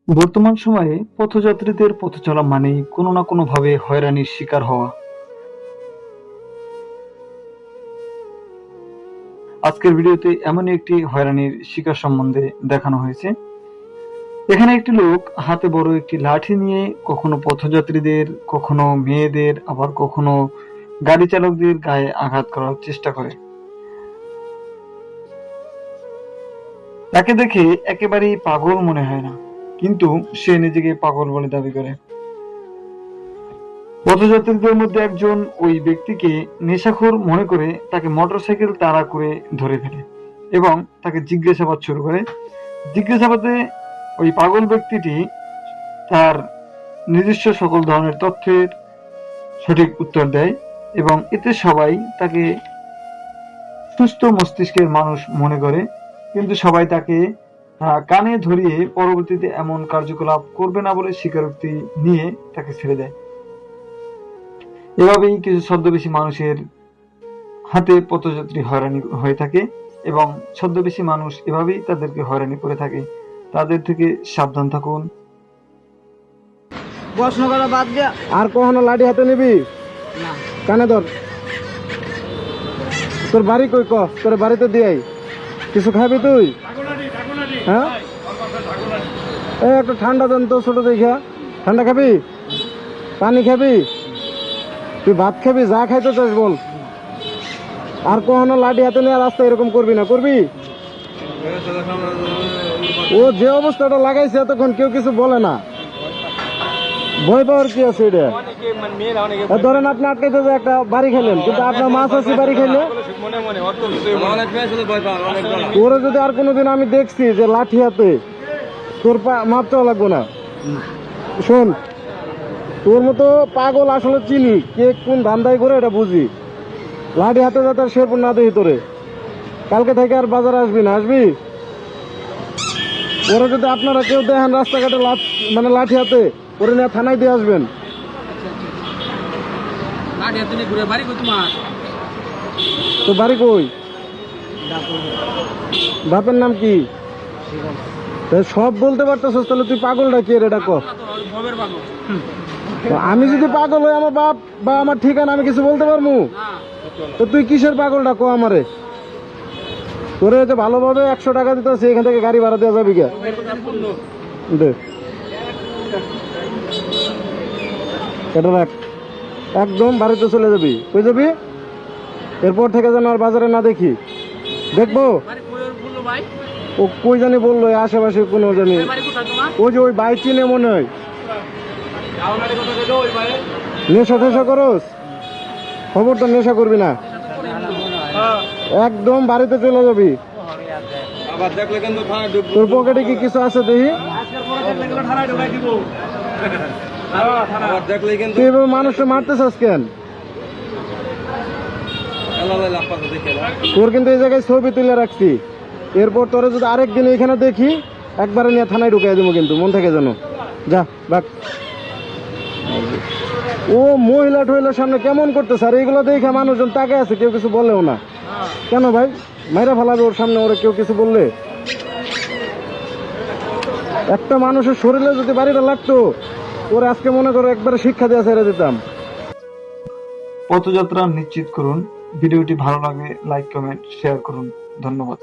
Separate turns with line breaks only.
বর্তমান সময়ে পথযাত্রীদের পথ চলা মানেই কোনো না কোনোভাবে হয়রানির শিকার হওয়া। আজকের ভিডিওতে এমনই একটি হয়রানির শিকার সম্বন্ধে দেখানো হয়েছে। এখানে একটি লোক হাতে বড় একটি লাঠি নিয়ে কখনো পথযাত্রীদের, কখনো মেয়েদের, আবার কখনো গাড়ি চালকদের গায়ে আঘাত করার চেষ্টা করে। তাকে দেখে একেবারেই পাগল মনে হয় না, কিন্তু সে নিজেকে পাগল বলে দাবি করে। পথযাত্রীদের মধ্যে একজন ওই ব্যক্তিকে নেশাখোর মনে করে তাকে মোটরসাইকেল তাড়া করে ধরে ফেলে এবং তাকে জিজ্ঞাসাবাদ শুরু করে। জিজ্ঞাসাবাদে ওই পাগল ব্যক্তিটি তার নিজস্ব সকল ধরনের তথ্যের সঠিক উত্তর দেয় এবং এতে সবাই তাকে সুস্থ মস্তিষ্কের মানুষ মনে করে, কিন্তু সবাই তাকে কানে ধরিয়ে পরবর্তীতে এমন কার্যকলাপ করবে না বলে স্বীকারোক্তি নিয়ে তাকে ছেড়ে দেয়। এভাবেই কিছু ছদ্মবেশী মানুষের হাতে পথযাত্রী হয়রানি হয়ে থাকে এবং ছদ্মবেশী মানুষ এভাবেই তাদেরকে হয়রানি করে থাকে। তাদের থেকে সাবধান থাকুন।
প্রশ্ন করা বাদ দিয়া
আর কখনো লাঠি হাতে নিবি
না।
কানে ধর। তোর বাড়ি কই ক, তোর বাড়িতে দিয়াই কিছু খাবি তুই? হ্যাঁ, এই একটু ঠান্ডা দেন তো ছোট দেখা। ঠান্ডা খাবি, পানি খাবি, তুই ভাত খাবি, যা খাইতে চাস বল। আর কখনো লাঠি হাতে নিয়ে রাস্তা এরকম করবি না, করবি? ও যে অবস্থাটা লাগাইছে এতক্ষণ কেউ কিছু বলে না, ভয় পাওয়ার কি আছে? এটা ধরেন আপনি আটকাইতে যে একটা বাড়ি খেলেন, কিন্তু আপনার মাছ আছে বাড়ি খেলে তোর যদি আর কোনোদিন আমি দেখছি যে লাঠি হাতে, তোর মাপ চাওয়া লাগবো না। শোন, তোর মতো পাগল আসলে চিনি, কে কোন ধান্দাই করে এটা বুঝি। লাঠি হাতে যাতে আর শেরপুর না দেখি তোরে। কালকে থেকে আর বাজারে আসবি না, আসবি? ওরা যদি আপনারা কেউ দেখেন রাস্তাঘাটে মানে লাঠি হাতে, ওরে নিয়ে থানায় দিয়ে আসবেন। তো বাড়ি কই? বাপের নাম কি? সব বলতে পারতেছস, তাহলে তুই পাগলটা কি রে? এটা কর। আমি যদি পাগল হই, আমার বাপ বা আমার ঠিকানা আমি কিছু বলতে পারবো? তো তুই কিসের পাগলটা কো আমারে? তোরে যে ভালোভাবে 100 টাকা দিতেছে, এখান থেকে গাড়ি ভাড়া দেওয়া যাবি কে? দে, এটা রাখ, একদম বাড়িতে চলে যাবি। কই যাবি? এরপর থেকে যেন আর বাজারে না দেখি। দেখবো ও কই জানি বললো, আশেপাশে কোনো জানি, ওই যে ওই বাইক চিনে মনে হয়। নেশা টেশা করস? খবরটা নেশা করবি না, একদম বাড়িতে চলে যাবি। তোর পকেটে কি কিছু আছে দেখি? তুই এভাবে মানুষকে মারতে চাস কেন? তোর কিন্তু এই জায়গায় ছবি তুলে রাখছি। এরপর তোরে যদি আরেকদিন এখানে দেখি, একবারে নিয়ে থানায় ঢুকাই দেবো, কিন্তু মন থেকে যেন। যা বাক। ও মহিলা টহিলার সামনে কেমন করতেছে, আর এইগুলো দেখে মানুষজন তাকে আছে, কেউ কিছু বলেও না। কেন ভাই মাইরা ফেলাবে ওর সামনে? ওরা কেউ কিছু বললে? একটা মানুষের শরীরে যদি বাড়িটা লাগতো, ওরা আজকে মনে করো একবারে শিক্ষা দিয়ে ছেড়ে দিতাম।
পথযাত্রা নিশ্চিত করুন। ভিডিওটি ভালো লাগে লাইক, কমেন্ট, শেয়ার করুন। ধন্যবাদ।